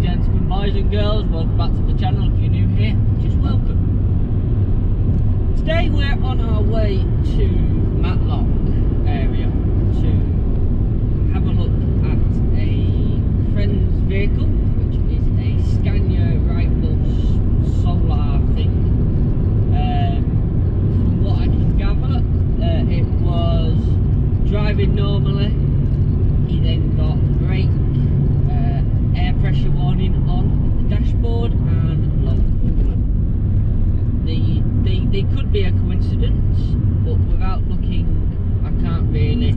gentlemen, boys and girls, welcome back to the channel. If you're new here, just welcome. Today we're on our way to Matlock area to have a look at a friend's vehicle, which is a Scania Solar thing. From what I can gather, it was driving normally. He then got brake, air pressure warning on the dashboard and low coolant. They could be a coincidence, but without looking, I can't really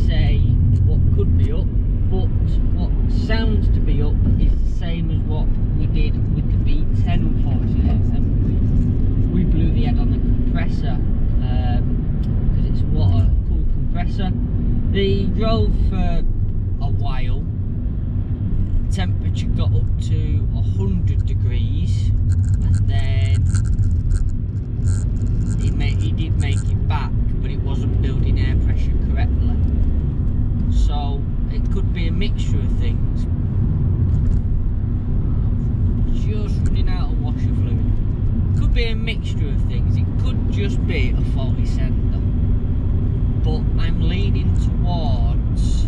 say what could be up. But what sounds to be up is the same as what we did with the B10, unfortunately. We blew the head on the compressor because it's a water-cooled compressor. They drove for a while. Temperature got up to 100 degrees, and then he did make it back, but it wasn't building air pressure correctly. So it could be a mixture of things. Just running out of washer fluid. Could be a mixture of things. It could just be a faulty sender, but I'm leaning towards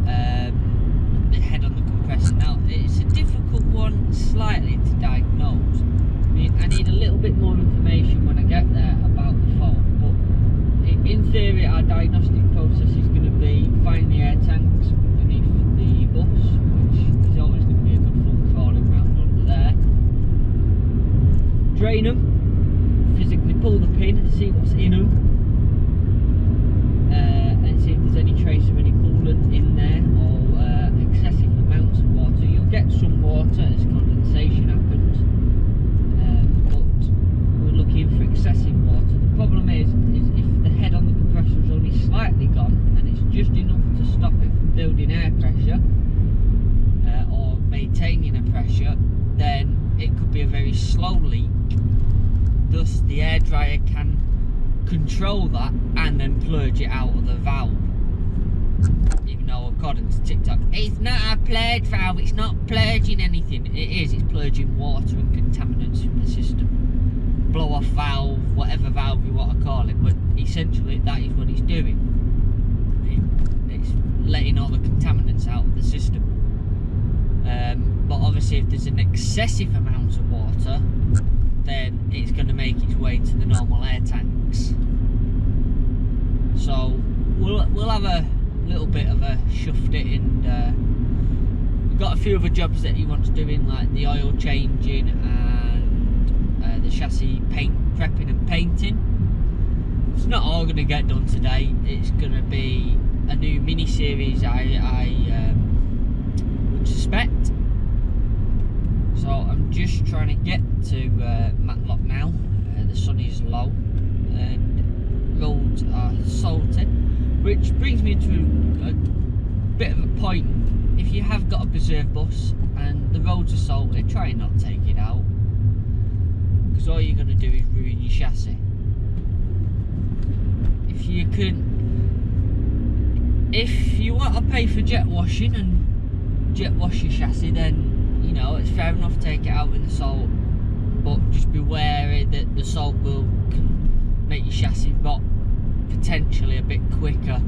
the head on the compressor. Now it's a difficult one slightly to diagnose. I need a little bit more information when I get there about the fault, but in theory our diagnostic process is going to be find the air tanks underneath the bus, which is always going to be a good fun crawling around under there. Drain them, physically pull the pin, see what's in them, and see if there's any trace of any coolant in there or excessive amounts of water. You'll get some water as condensation happens, but we're looking for excessive water. The problem is if the head on the compressor is only slightly gone and it's just enough to stop it from building air pressure or maintaining a pressure, then it could be a very slow leak. Thus the air dryer can control that and then plurge it out of the valve. Even though according to TikTok, it's not a plurge valve, it's not plurging anything. It is, it's plurging water and contaminants from the system. Blow off valve, whatever valve you want to call it, but essentially that is what it's doing. It's letting all the contaminants out of the system. But obviously if there's an excessive amount of water, then it's going to make its way to the normal air tanks. So we'll have a little bit of a shuffed it, and we've got a few other jobs that he wants doing, like the oil changing and the chassis prepping and painting. It's not all going to get done today. It's going to be a new mini series I would suspect. So I'm just trying to get to Matlock now. The sun is low and roads are salty, which brings me to a bit of a point. If you have got a preserve bus and the roads are salty, try and not take it out, because all you're going to do is ruin your chassis. If you want to pay for jet washing and jet wash your chassis, then you know it's fair enough to take it out in the salt, but just be wary that the salt will make your chassis rot potentially a bit quicker,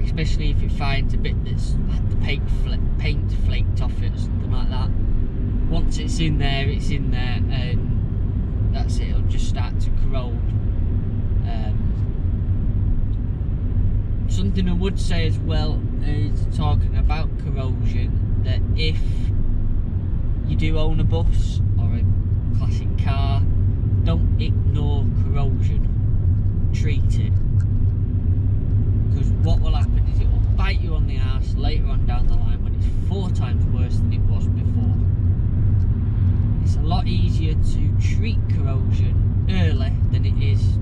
especially if it finds a bit that's had the paint flaked off it or something like that. Once it's in there, and that's it, it'll just start to corrode. Something I would say as well is, talking about corrosion, that if you do own a bus or a classic car, don't ignore corrosion, treat it, because what will happen is it will bite you on the arse later on down the line when it's 4 times worse than it was before. It's a lot easier to treat corrosion early than it is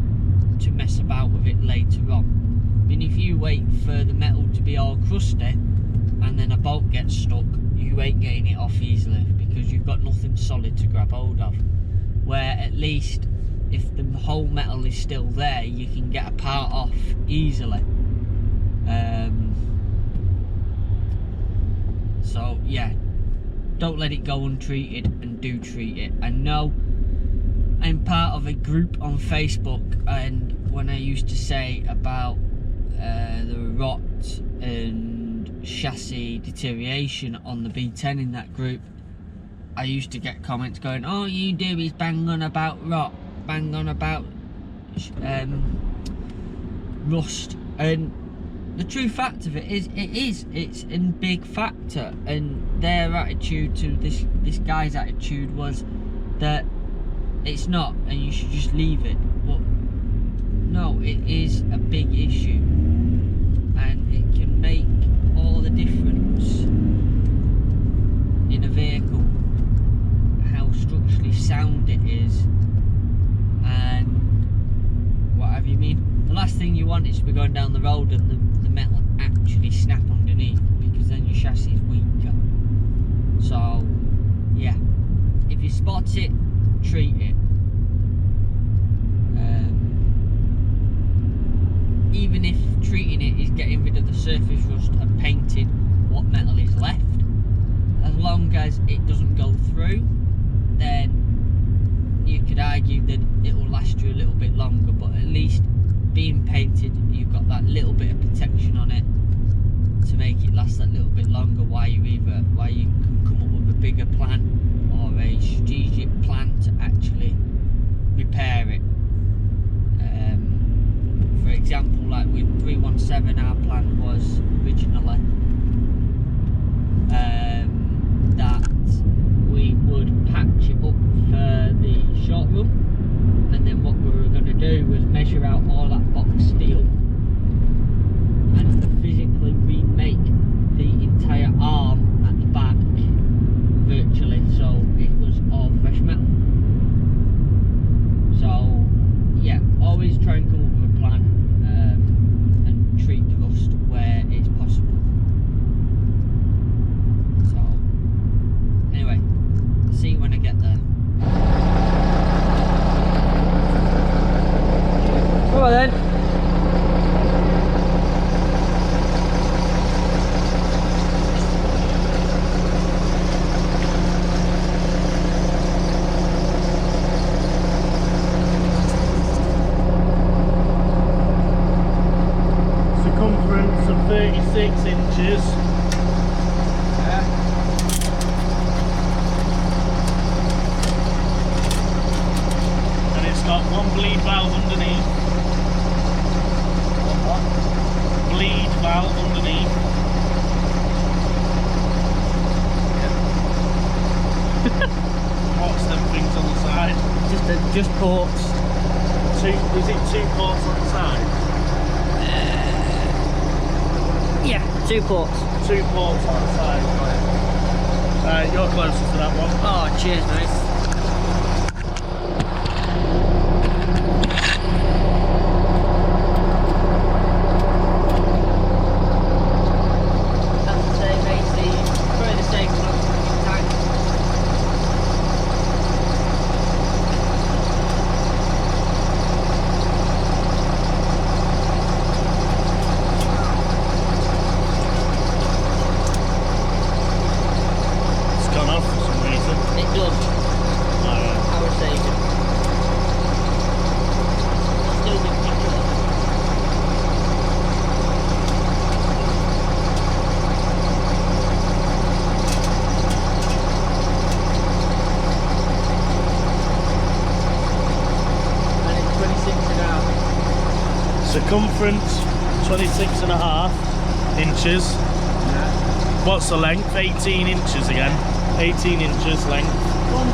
to mess about with it later on. And if you wait for the metal to be all crusty and then a bolt gets stuck, you ain't getting it off easily because you've got nothing solid to grab hold of. Where at least if the whole metal is still there, you can get a part off easily. So yeah, don't let it go untreated, and do treat it. I know I'm part of a group on Facebook, and when I used to say about the rot and chassis deterioration on the B10 in that group, I used to get comments going, all you do is bang on about rot, bang on about rust, and the true fact of it is, it's a big factor. And their attitude to this guy's attitude was that it's not, and you should just leave it. But no, it is a big issue, and it can make all the difference in a vehicle, how structurally sound it is, and what have you mean. The last thing you want is to be going down the road and the metal actually snap underneath, because then your chassis is weaker. So yeah, if you spot it, treat it. Even if treating it is getting rid of the surface rust and painting what metal is left, as long as it doesn't go through, then you could argue that it will last you a little bit longer. But at least being painted, you've got that little bit of protection on it to make it last that little bit longer, while you can come up with a bigger plan or a strategic plan to actually repair it. For example, like with 317, our plan was originally that we would patch it up for the short run, and then what we were going to do was measure out all that box steel and physically remake the entire arm at the back virtually, so it was all fresh metal. So yeah, always try and come up with a plan, and treat the rust where it's possible. So anyway, see you when I get there. Alright then. Circumference of 36 inches. Yeah. And it's got one bleed valve underneath. What? Bleed valve underneath. What's them things on the side? Just ports. Is it 2 ports on the side? Yeah, 2 ports. 2 ports on the side. You're closest to that one. Oh, cheers, mate. That's the same AC, probably the same tank. It's gone off for some reason. It does. Alright. Power saving. Still ridiculous. And it's 26.5. Circumference 26.5 inches. Yeah. What's the length? 18 inches again. 18 inches length. One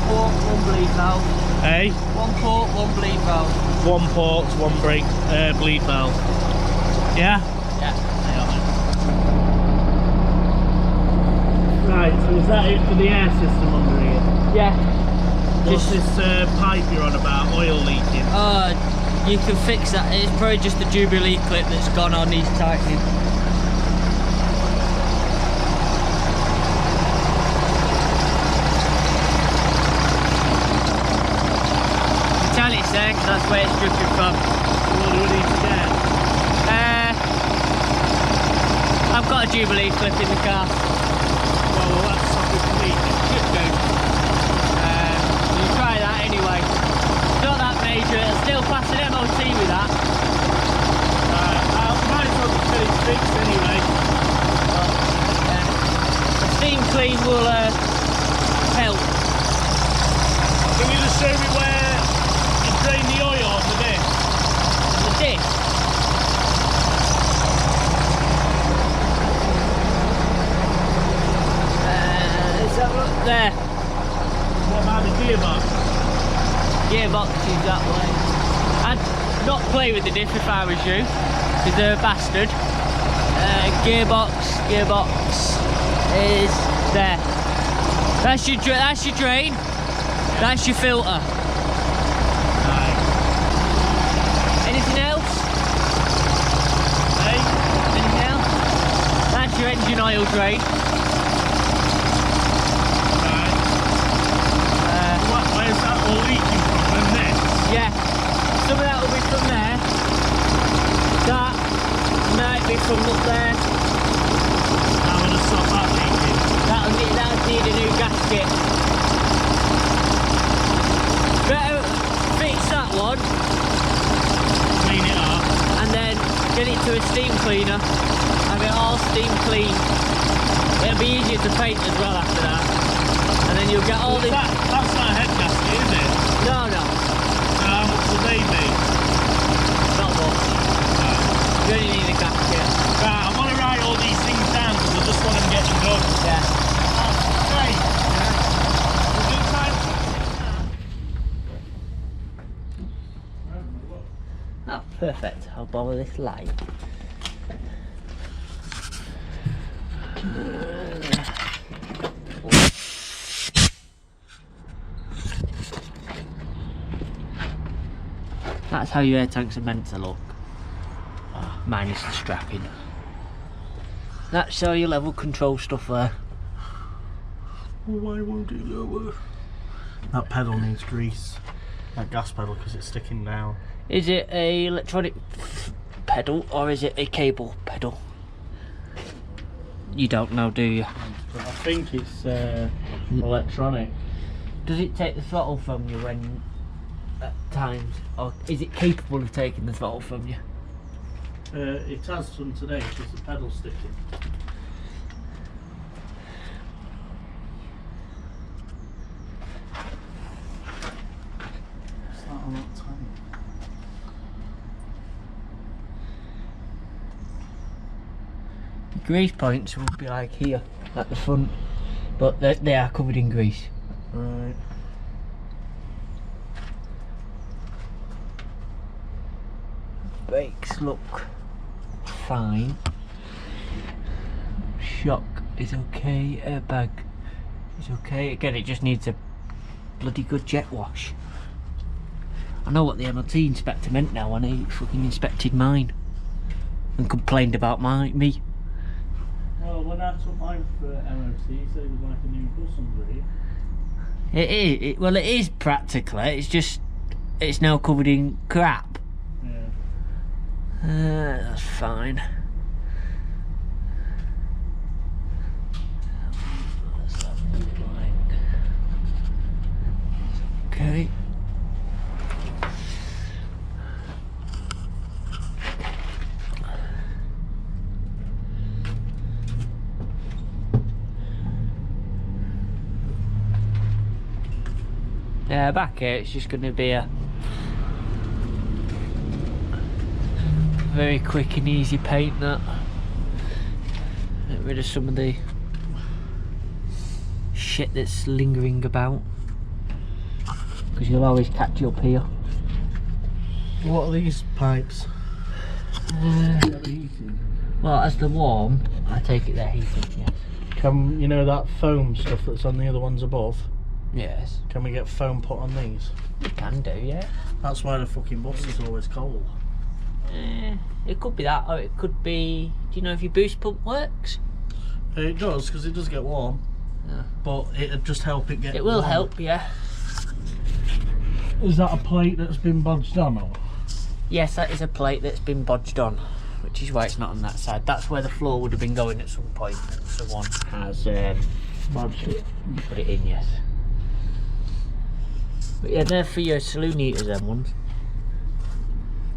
port, one bleed valve. Eh? One port, one bleed valve. 1 port, 1 bleed valve. Yeah? Yeah. Right, so is that it for the air system under here? Yeah. What's Just this pipe you're on about? Oil leaking? you can fix that. It's probably just the Jubilee clip that's gone on, needs tightening. Tell it's there because that's where it's dripping from. What do we need to get? I've got a Jubilee clip in the car. gearboxes that way. I'd not play with the diff if I was you, because they're a bastard. Gearbox is there. That's your drain. That's your filter. Right. Anything else? Hey? Anything else? That's your engine oil drain. Right. Where's that all leaking from this? Yeah. Some of that will be from there. That might be from up there. I'm going to stop that leaking. That'll need a new gasket. Better fix that one. Clean it up. And then get it to a steam cleaner. Have it all steam clean. It'll be easier to paint as well after that. And then you'll get all this. That's not a head gasket, is it? No. So how much will they be? Not much. You only need a gasket. Right, I want to write all these things down because I just want them getting done. Yeah. Great. We'll do time. Oh, perfect. I'll borrow this light. That's how your air tanks are meant to look. Minus the strapping. That's how your level control stuff there. Well, why won't it lower? That pedal needs grease. That gas pedal, because it's sticking down. Is it a electronic pedal or is it a cable pedal? You don't know, do you? I think it's electronic. Does it take the throttle from you when at times, or is it capable of taking the throttle from you? It has some today because the pedal's sticking. Is that on that time? The grease points would be like here at the front, but they are covered in grease. Right. Brakes look fine. Shock is okay. Airbag is okay. Again, it just needs a bloody good jet wash. I know what the MOT inspector meant now when he fucking inspected mine and complained about me. Well, when I took mine for MOT, he said it was like a new bus under here. It is. Well, it is practically. It's just it's now covered in crap. Yeah. That's fine. What's that look like? Okay. Yeah, back here it's just going to be a very quick and easy paint that. Get rid of some of the shit that's lingering about, because you'll always catch up here. What are these pipes? Well, as they're warm, I take it they're heated, yes. Can you know that foam stuff that's on the other ones above? Yes. Can we get foam put on these? You can do, yeah. That's why the fucking bus is always cold. It could be that, or it could be. Do you know if your boost pump works? It does, because it does get warm. Yeah. But it'd just help it get It will warm. help, yeah. Is that a plate that's been bodged on, or? Yes, that is a plate that's been bodged on, which is why it's not on that side. That's where the floor would have been going at some point, and someone has Bodged it. put it in, yes. But yeah, they're for your saloon heaters, them ones.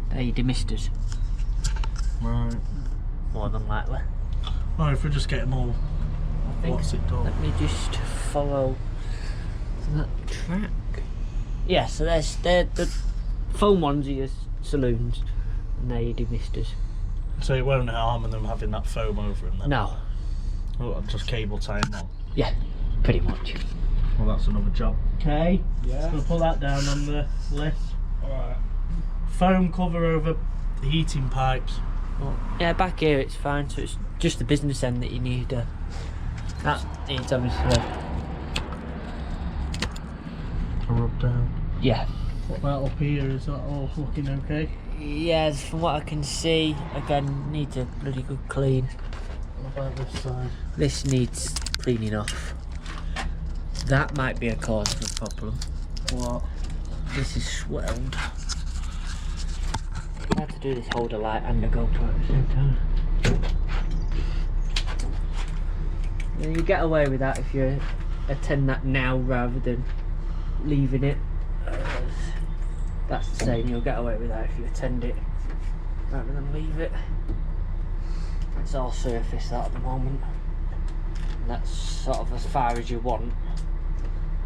They're your demisters, Right. more than likely. Oh, if we just get them all, I think. what's it done? Let me just follow that track. Yeah, so they're the foam ones are your saloons, and they're your demisters. So it won't harm them having that foam over them then? No. Oh, just cable tie them on. Yeah, pretty much. Well, that's another job. Okay. Just gonna put that down on the list. Alright. Foam cover over the heating pipes. Well, yeah, back here it's fine. So it's just the business end that you need. That needs obviously. To rub down. Yeah. What about up here? Is that all looking okay? Yes, from what I can see, again, needs a bloody good clean. What about this side? This needs cleaning off. That might be a cause for the problem. What? This is swelled. I had to do this holder light and a GoPro at the same time. And you get away with that if you attend that now rather than leaving it. That's the same, you'll get away with that if you attend it rather than leave it. It's all surface that at the moment. And that's sort of as far as you want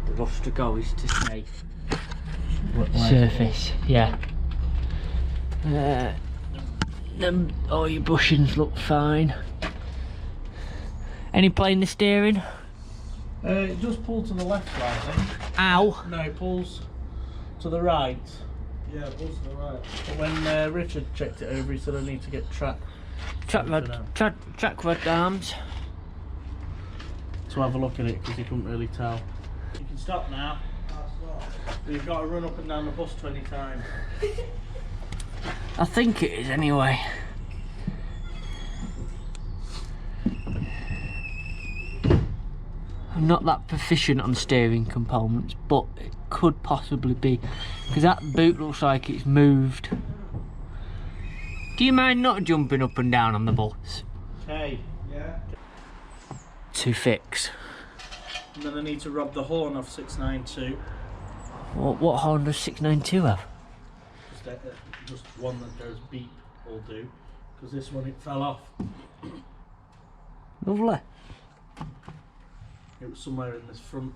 the rust to go, is to say surface, yeah. All your bushings look fine. Any play in the steering? It does pull to the left, I think. Ow! No, it pulls to the right. Yeah, it pulls to the right. But when Richard checked it over, he said I need to get track rod arms. to have a look at it because he couldn't really tell. You can stop now. But you've got to run up and down the bus 20 times. I think it is anyway. I'm not that proficient on steering components, but it could possibly be, because that boot looks like it's moved. Do you mind not jumping up and down on the bus? Okay. Yeah. To fix. And then I need to rob the horn off 692. What horn does 692 have? Just one that goes beep will do. Because this one, it fell off. Lovely. It was somewhere in this front.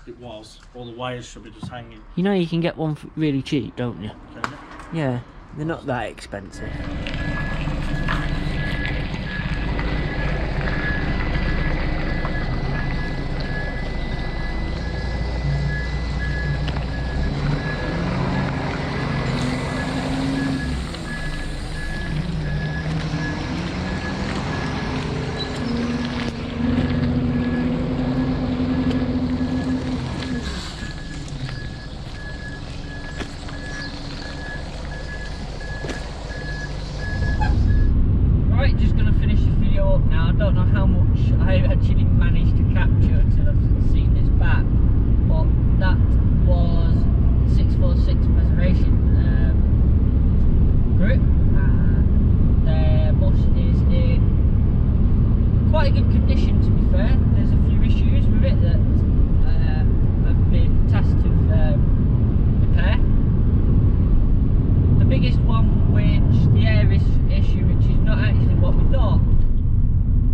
It was. All the wires should be just hanging. You know you can get one for really cheap, don't you? Can you? Yeah, they're not that expensive. Right, just gonna finish this video up now. I don't know how much I actually managed to capture until I've seen this back, but that was 646 preservation group. Their bus is in quite a good condition, to be fair. There's a few issues with it that have been tasked to repair. The biggest one, which the air issue, which is not actually what we thought.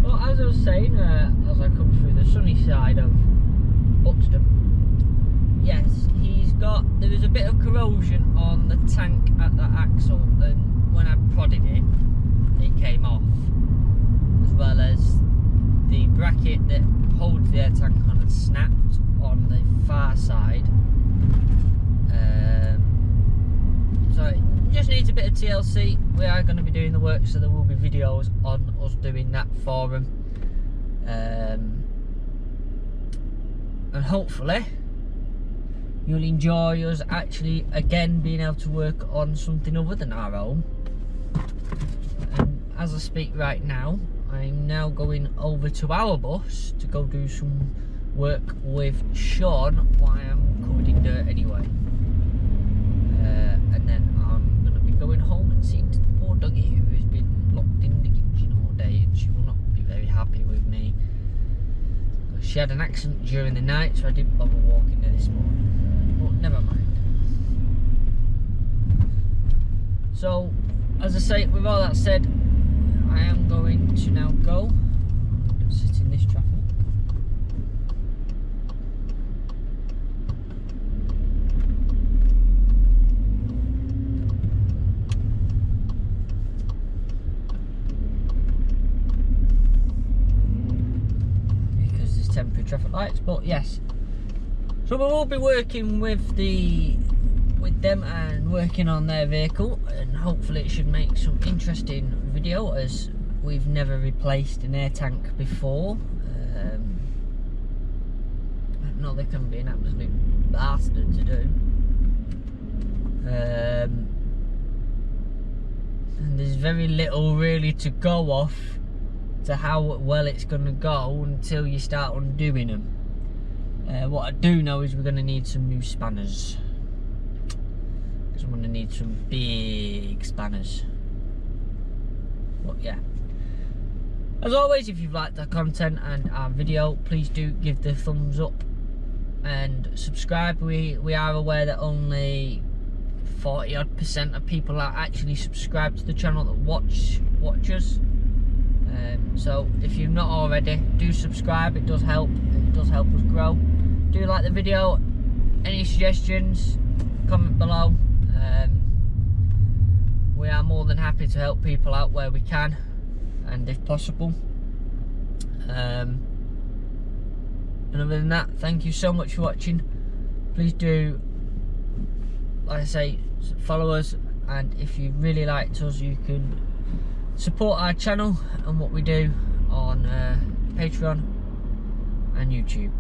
But as I was saying, as I come through the sunny side of Buxton, yes, there was a bit of corrosion on the tank at that axle, and when I prodded it, it came off, as well as the bracket that holds the air tank on had snapped on the far side. So it just needs a bit of TLC. We are going to be doing the work, so there will be videos on us doing that for them. And hopefully you'll enjoy us actually again being able to work on something other than our own. And as I speak right now, I'm now going over to our bus to go do some work with Sean while I'm covered in dirt anyway. And then I'm going to be going home and seeing to the poor doggy who has been locked in the kitchen all day, and she will not be very happy with me. She had an accident during the night, so I didn't bother walking there this morning. But never mind. So, as I say, with all that said, I am going to now go sit in this traffic. Temporary traffic lights. But yes, so we will be working with them and working on their vehicle, and hopefully it should make some interesting video, as we've never replaced an air tank before. I know they can be an absolute bastard to do. And there's very little really to go off to how well it's going to go until you start undoing them. What I do know is we're going to need some new spanners, because I'm going to need some big spanners. But yeah, as always, if you've liked our content and our video, please do give the thumbs up and subscribe. We are aware that only 40% of people are actually subscribed to the channel that watch us. So if you've not already, do subscribe. It does help. It does help us grow. Do like the video. Any suggestions, comment below. We are more than happy to help people out where we can, and if possible. And other than that, thank you so much for watching. Please do, like I say, follow us, and if you really liked us, you can support our channel and what we do on Patreon and YouTube.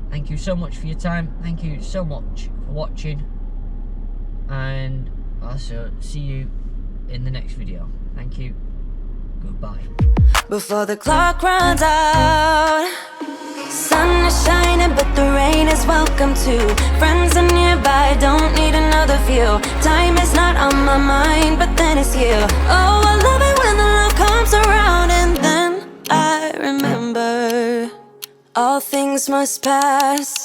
Thank you so much for your time. Thank you so much for watching, and I'll see you in the next video. Thank you. Goodbye. Before the clock runs out, sun is shining but the rain is welcome too. Friends are nearby, don't need another view. Time is not on my mind, but then it's you. Oh, I love it when the love comes around, and then I remember all things must pass.